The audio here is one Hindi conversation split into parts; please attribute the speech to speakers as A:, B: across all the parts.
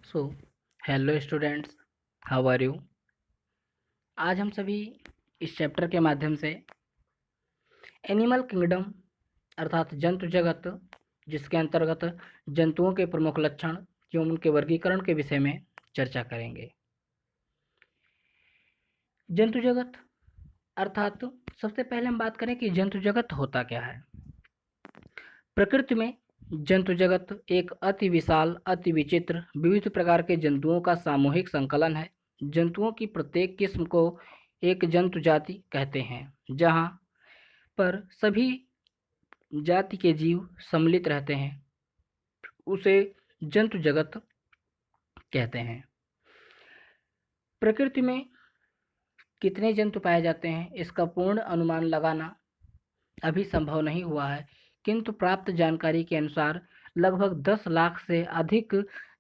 A: So hello students, how are you. आज हम सभी इस चैप्टर के माध्यम से एनिमल किंगडम अर्थात जंतु जगत, जिसके अंतर्गत जंतुओं के प्रमुख लक्षण एवं उनके वर्गीकरण के विषय में चर्चा करेंगे। जंतु जगत अर्थात सबसे पहले हम बात करें कि जंतु जगत होता क्या है। प्रकृति में जंतु जगत एक अति विशाल, अति विचित्र, विविध प्रकार के जंतुओं का सामूहिक संकलन है। जंतुओं की प्रत्येक किस्म को एक जंतु जाति कहते हैं, जहाँ पर सभी जाति के जीव सम्मिलित रहते हैं, उसे जंतु जगत कहते हैं। प्रकृति में कितने जंतु पाए जाते हैं, इसका पूर्ण अनुमान लगाना अभी संभव नहीं हुआ है, किंतु प्राप्त जानकारी के अनुसार लगभग 10 लाख से अधिक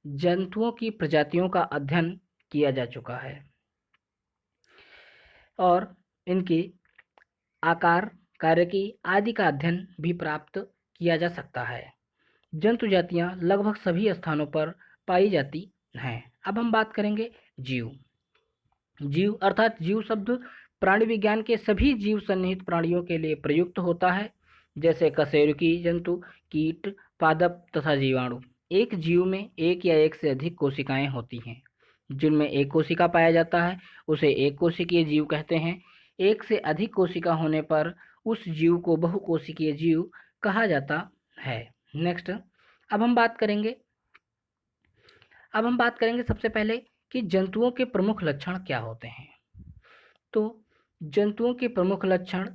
A: जंतुओं की प्रजातियों का अध्ययन किया जा चुका है और इनकी आकार, कार्यकी आदि का अध्ययन भी प्राप्त किया जा सकता है। जंतु जातियां लगभग सभी स्थानों पर पाई जाती हैं। अब हम बात करेंगे जीव। जीव अर्थात जीव शब्द प्राणी विज्ञान के सभी जीव सन्निहित प्राणियों के लिए प्रयुक्त होता है, जैसे कशेरुकी जंतु, कीट, पादप तथा जीवाणु। एक जीव में एक या एक से अधिक कोशिकाएं होती हैं। जिनमें एक कोशिका पाया जाता है उसे एक कोशिकीय जीव कहते हैं। एक से अधिक कोशिका होने पर उस जीव को बहुकोशिकीय जीव कहा जाता है। नेक्स्ट, अब हम बात करेंगे अब हम बात करेंगे सबसे पहले कि जंतुओं के प्रमुख लक्षण क्या होते हैं। तो जंतुओं के प्रमुख लक्षण: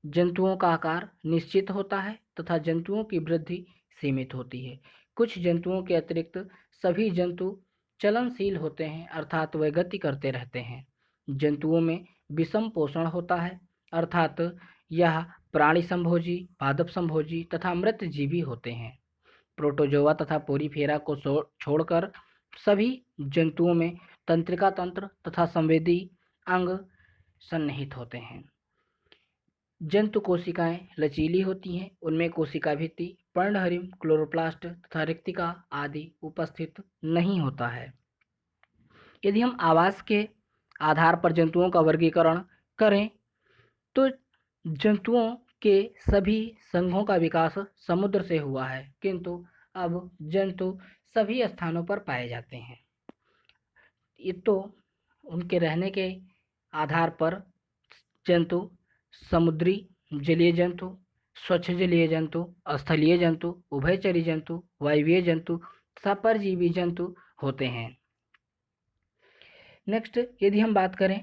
A: जंतुओं का आकार निश्चित होता है तथा जंतुओं की वृद्धि सीमित होती है। कुछ जंतुओं के अतिरिक्त सभी जंतु चलनशील होते हैं, अर्थात वे गति करते रहते हैं। जंतुओं में विषम पोषण होता है, अर्थात यह प्राणी संभोजी, पादप संभोजी तथा मृतजीवी होते हैं। प्रोटोजोआ तथा पोरीफेरा को छोड़कर सभी जंतुओं में तंत्रिका तंत्र तथा संवेदी अंग सन्निहित होते हैं। जंतु कोशिकाएं लचीली होती हैं, उनमें कोशिका भित्ति, पर्णहरिम, क्लोरोप्लास्ट तथा रिक्तिका आदि उपस्थित नहीं होता है। यदि हम आवास के आधार पर जंतुओं का वर्गीकरण करें तो जंतुओं के सभी संघों का विकास समुद्र से हुआ है, किंतु अब जंतु सभी स्थानों पर पाए जाते हैं। ये तो उनके रहने के आधार पर जंतु समुद्री जलीय जंतु, स्वच्छ जलीय जंतु, स्थलीय जंतु, उभयचरी जंतु, वायवीय जंतु तथा परजीवी जंतु होते हैं। नेक्स्ट, यदि हम बात करें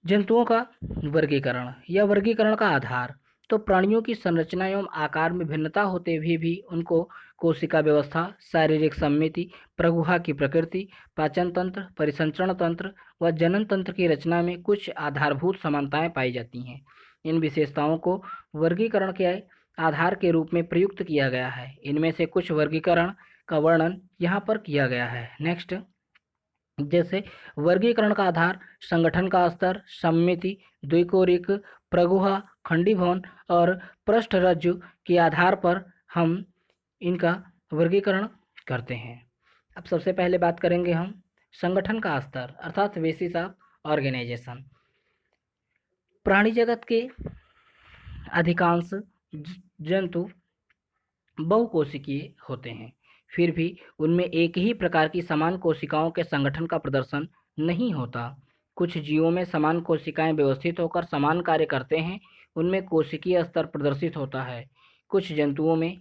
A: जंतुओं का वर्गीकरण या वर्गीकरण का आधार, तो प्राणियों की संरचना एवं आकार में भिन्नता होते हुए भी उनको कोशिका व्यवस्था, शारीरिक सम्मिति, प्रगुहा की प्रकृति, पाचन तंत्र, परिसंचरण तंत्र व जनन तंत्र की रचना में कुछ आधारभूत समानताएं पाई जाती हैं। इन विशेषताओं को वर्गीकरण के आधार के रूप में प्रयुक्त किया गया है। इनमें से कुछ वर्गीकरण का वर्णन यहाँ पर किया गया है। नेक्स्ट, जैसे वर्गीकरण का आधार संगठन का स्तर, सम्मिति, द्विकोरिक, प्रगुहा, खंडीभवन और पृष्ठरज्जु के आधार पर हम इनका वर्गीकरण करते हैं। अब सबसे पहले बात करेंगे हम संगठन का स्तर अर्थात बेसिस ऑफ ऑर्गेनाइजेशन। प्राणी जगत के अधिकांश जंतु बहुकोशिकीय होते हैं, फिर भी उनमें एक ही प्रकार की समान कोशिकाओं के संगठन का प्रदर्शन नहीं होता। कुछ जीवों में समान कोशिकाएं व्यवस्थित होकर समान कार्य करते हैं, उनमें कोशिकीय स्तर प्रदर्शित होता है। कुछ जंतुओं में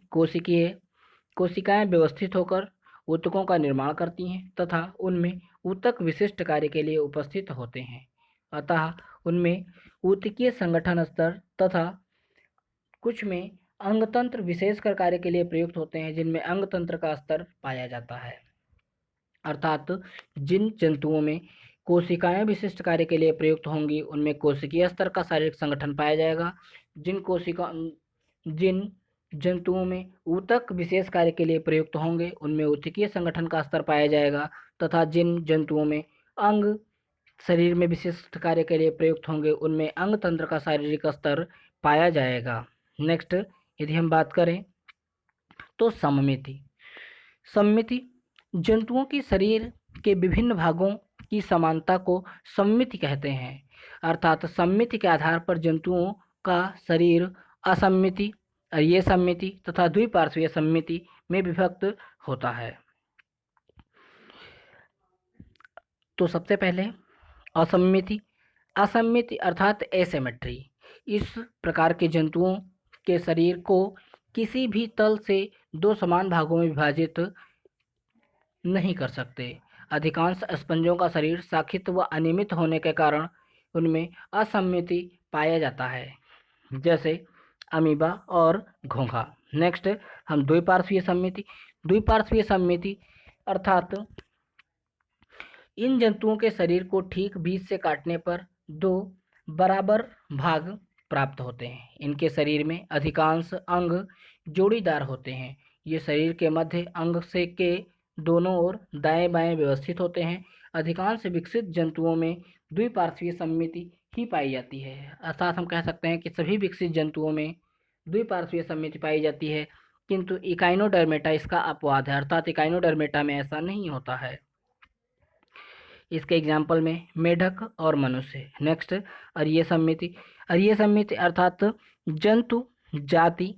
A: कोशिकाएं व्यवस्थित होकर ऊतकों का निर्माण करती हैं तथा उनमें ऊतक विशिष्ट कार्य के लिए उपस्थित होते हैं, अतः उनमें ऊतकीय संगठन स्तर तथा कुछ में अंगतंत्र विशेषकर कार्य के लिए प्रयुक्त होते हैं, जिनमें अंगतंत्र का स्तर पाया जाता है। अर्थात जिन जंतुओं में कोशिकाएं विशिष्ट कार्य के लिए प्रयुक्त होंगी उनमें कोशिकीय स्तर का शारीरिक संगठन पाया जाएगा। जिन जंतुओं में ऊतक विशेष कार्य के लिए प्रयुक्त होंगे उनमें ऊतकीय संगठन का स्तर पाया जाएगा तथा जिन जंतुओं में अंग शरीर में विशिष्ट कार्य के लिए प्रयुक्त होंगे उनमें अंग तंत्र का शारीरिक स्तर पाया जाएगा। नेक्स्ट, यदि हम बात करें तो सम्मिति। सम्मिति जंतुओं के शरीर के विभिन्न भागों की समानता को सममिति कहते हैं। अर्थात सममिति के आधार पर जंतुओं का शरीर असममिति, अरीय सममिति तथा द्विपार्श्वीय सममिति में विभक्त होता है। तो सबसे पहले असममिति। असममिति अर्थात एसिमेट्री। इस प्रकार के जंतुओं के शरीर को किसी भी तल से दो समान भागों में विभाजित नहीं कर सकते। अधिकांश स्पंजों का शरीर शाखित व अनियमित होने के कारण उनमें असममिति पाया जाता है, जैसे अमीबा और घोंघा। नेक्स्ट हम द्विपार्श्वीय सममिति। द्विपार्श्वीय सममिति अर्थात इन जंतुओं के शरीर को ठीक बीच से काटने पर दो बराबर भाग प्राप्त होते हैं। इनके शरीर में अधिकांश अंग जोड़ीदार होते हैं। ये शरीर के मध्य अंग से के दोनों ओर दाएं बाएं व्यवस्थित होते हैं। अधिकांश विकसित जंतुओं में द्विपार्श्वीय सममिति ही पाई जाती है। अर्थात हम कह सकते हैं कि सभी विकसित जंतुओं में द्विपार्श्वीय सममिति पाई जाती है, किंतु इकाइनोडर्मेटा इसका अपवाद है। अर्थात इकाइनोडर्मेटा में ऐसा नहीं होता है। इसके एग्जाम्पल में मेढक और मनुष्य। नेक्स्ट अरीय सममिति। अरीय सममिति अर्थात जंतु जाति।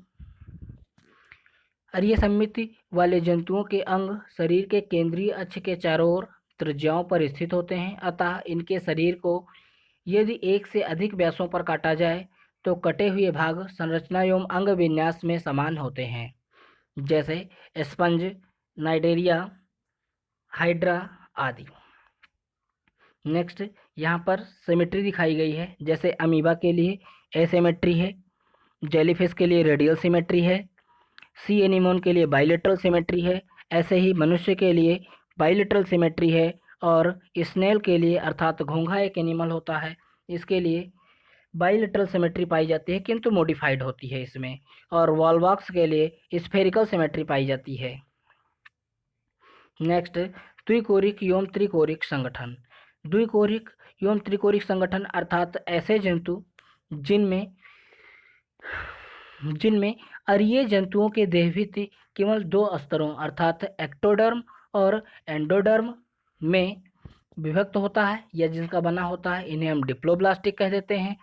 A: अरीय सममिति वाले जंतुओं के अंग शरीर के केंद्रीय अक्ष के चारों ओर त्रिज्याओं पर स्थित होते हैं। अतः इनके शरीर को यदि एक से अधिक व्यासों पर काटा जाए तो कटे हुए भाग संरचना एवं अंग विन्यास में समान होते हैं, जैसे स्पंज, नाइडेरिया, हाइड्रा आदि। नेक्स्ट यहाँ पर सिमेट्री दिखाई गई है, जैसे अमीबा के लिए एसिमेट्री है, जेलीफिश के लिए रेडियल सिमेट्री है, सी एनीमोन के लिए बाइलेटरल सिमेट्री है। ऐसे ही मनुष्य के लिए बाइलेटरल सिमेट्री है, और स्नेल के लिए अर्थात घोंघा एक एनिमल होता है, इसके लिए बाइलेटरल सिमेट्री पाई जाती है किंतु मॉडिफाइड होती है इसमें। और वॉलवॉक्स के लिए स्फेरिकल सिमेट्री पाई जाती है। नेक्स्ट द्विकोरिक एवं त्रिकोरिक संगठन। द्विकोरिक एवं त्रिकोरिक संगठन अर्थात ऐसे जंतु जिनमें अरीय जंतुओं के देहभित्ति केवल दो स्तरों अर्थात एक्टोडर्म और एंडोडर्म में विभक्त होता है या जिनका बना होता है, इन्हें हम डिप्लोब्लास्टिक कह देते हैं।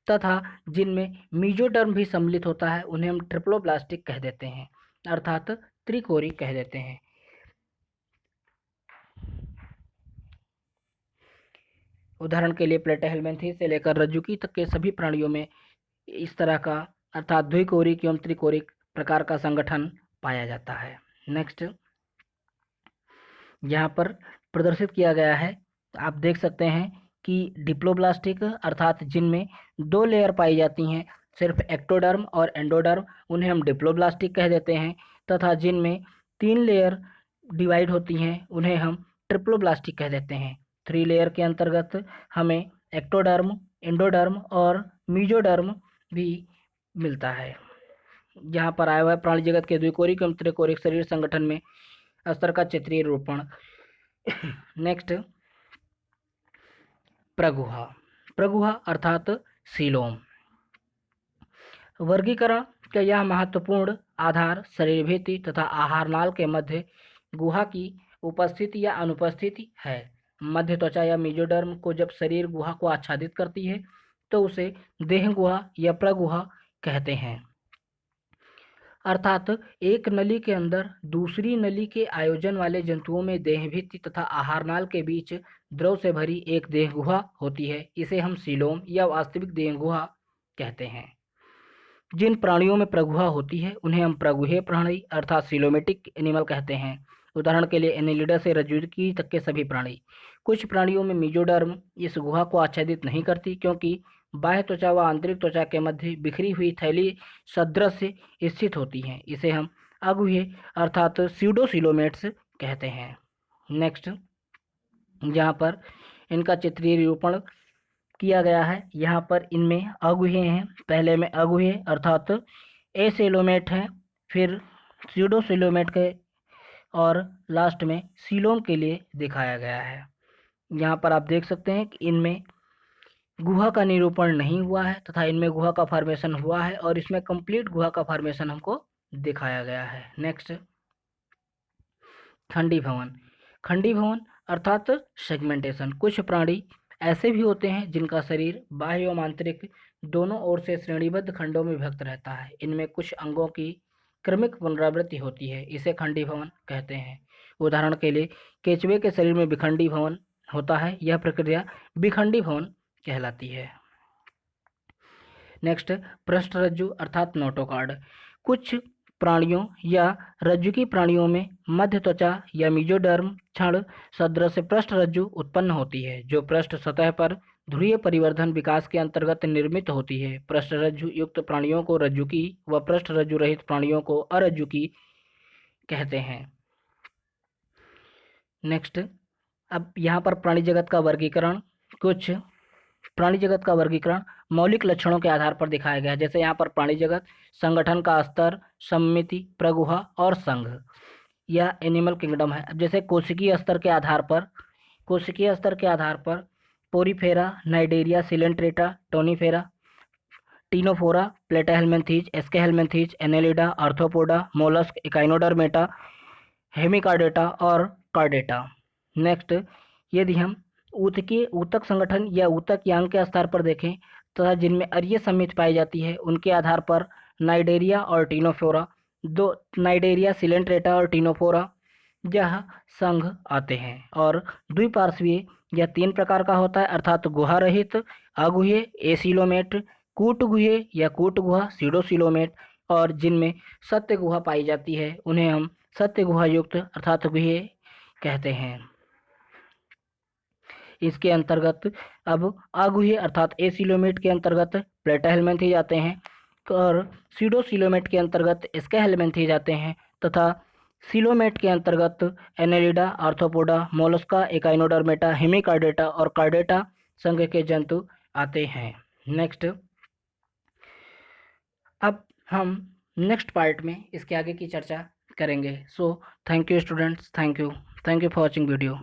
A: तथा जिनमें मीजोडर्म भी सम्मिलित होता है उन्हें हम ट्रिप्लोब्लास्टिक कह देते हैं, अर्थात त्रिकोरिक कह देते हैं। उदाहरण के लिए प्लेटाहेल्मिन्थेस से लेकर रज्जुकी तक के सभी प्राणियों में इस तरह का अर्थात द्विकोरिक एवं त्रिकोरिक प्रकार का संगठन पाया जाता है। नेक्स्ट यहाँ पर प्रदर्शित किया गया है, आप देख सकते हैं कि डिप्लोब्लास्टिक अर्थात जिनमें दो लेयर पाई जाती हैं, सिर्फ एक्टोडर्म और एंडोडर्म, उन्हें हम डिप्लोब्लास्टिक कह देते हैं। तथा जिनमें तीन लेयर डिवाइड होती हैं उन्हें हम ट्रिप्लोब्लास्टिक कह देते हैं। थ्री लेयर के अंतर्गत हमें एक्टोडर्म, एंडोडर्म और मीजोडर्म भी मिलता है। यहाँ पर आया हुआ है प्राणी जगत के द्विकोरिक एवं त्रिकोरिक शरीर संगठन में स्तर का चित्रीय रूपण। नेक्स्ट प्रगुहा। प्रगुहा अर्थात सीलोम। वर्गीकरण का यह महत्वपूर्ण आधार शरीर भित्ति तथा आहार नाल के मध्य गुहा की उपस्थिति या अनुपस्थिति है। मध्य त्वचा या मीजोडर्म को जब शरीर गुहा को आच्छादित करती है तो उसे देह गुहा या प्रगुहा कहते हैं। अर्थात एक नली के अंदर दूसरी नली के आयोजन वाले जंतुओं में देह भित्ति तथा आहार नाल के बीच द्रव से भरी एक देह गुहा होती है। इसे हम सीलोम या वास्तविक देह गुहा कहते हैं। जिन प्राणियों में प्रगुहा होती है उन्हें हम प्रगुहे प्राणी अर्थात सीलोमेटिक एनिमल कहते हैं। उदाहरण के लिए एनेलिडा से रज्जुकी तक के सभी प्राणी। कुछ प्राणियों में मीजोडर्म इस गुहा को आच्छादित नहीं करती, क्योंकि बाह्य त्वचा व आंतरिक त्वचा के मध्य बिखरी हुई थैली सदृश स्थित होती हैं। इसे हम अगुहे अर्थात स्यूडोसिलोमेट्स कहते हैं। नेक्स्ट यहाँ पर इनका चित्रीय निरूपण किया गया है। यहाँ पर इनमें अगुहे हैं, पहले में अगुहे अर्थात एसेलोमेट हैं, फिर स्यूडोसिलोमेट के, और लास्ट में सीलोम के लिए दिखाया गया है। यहाँ पर आप देख सकते हैं कि इनमें गुहा का निरूपण नहीं हुआ है तथा इनमें गुहा का फॉर्मेशन हुआ है, और इसमें कंप्लीट गुहा का फॉर्मेशन हमको दिखाया गया है। नेक्स्ट खंडी भवन। खंडीभवन अर्थात सेगमेंटेशन। कुछ प्राणी ऐसे भी होते हैं जिनका शरीर बाह्य एवं आंतरिक दोनों ओर से श्रेणीबद्ध खंडों में विभक्त रहता है। इनमें कुछ अंगों की क्रमिक पुनरावृत्ति होती है, इसे खंडीभवन कहते हैं। उदाहरण के लिए केंचुए के शरीर में विखंडी भवन होता है, यह प्रक्रिया विखंडी भवन कहलाती है। नेक्स्ट, पृष्ठरज्जु अर्थात नोटोकॉर्ड। कुछ प्राणियों या रज्जुकी प्राणियों में मध्य त्वचा या मेसोडर्म क्षण सदृश पृष्ठरज्जु उत्पन्न होती है, जो पृष्ठ सतह पर ध्रुवीय परिवर्धन विकास के अंतर्गत निर्मित होती है। पृष्ठरज्जु युक्त प्राणियों को रज्जुकी व पृष्ठरज्जु रहित प्राणियों को अरज्जुकी कहते हैं। नेक्स्ट, अब यहाँ पर प्राणी जगत का वर्गीकरण, कुछ प्राणी जगत का वर्गीकरण मौलिक लक्षणों के आधार पर दिखाया गया है। जैसे यहाँ पर प्राणी जगत संगठन का स्तर, सममिति, प्रगुहा और संघ, यह एनिमल किंगडम है। अब जैसे कोशिकीय स्तर के आधार पर porifera, cnidaria, coelenterata, ctenophora, ctenophora, platyhelminthes, aschelminthes, annelida, arthropoda, mollusc, echinodermata, hemichordata और कार्डेटा। नेक्स्ट, यदि हम ऊतक संगठन या ऊतक यांग के स्तर पर देखें तथा जिनमें अरीय सममिति पाई जाती है, उनके आधार पर नाइडेरिया और टीनोफोरा, दो नाइडेरिया, सिलेंट्रेटा और टीनोफोरा यह संघ आते हैं। और द्विपार्श्वीय यह 3 प्रकार का होता है, अर्थात गुहा रहित, अगुह्य, एसिलोमेट, कूटगुह्य या कूटगुहा, सीडोसिलोमेट, और जिनमें सत्य गुहा पाई जाती है उन्हें हम सत्य गुहा युक्त अर्थात गुह्य कहते हैं। इसके अंतर्गत अब अगुह्य अर्थात एसिलोमेट के अंतर्गत प्लेटाहेल्मिन्थीज आते हैं और सीडोसिलोमेट के अंतर्गत एस्केहेल्मिन्थीज आते हैं तथा सिलोमेट के अंतर्गत Annelida, arthropoda, Mollusca, Echinodermata, hemichordata और कार्डेटा संघ के जंतु आते हैं। नेक्स्ट, अब हम नेक्स्ट पार्ट में इसके आगे की चर्चा करेंगे। So thank you students, thank you for watching video.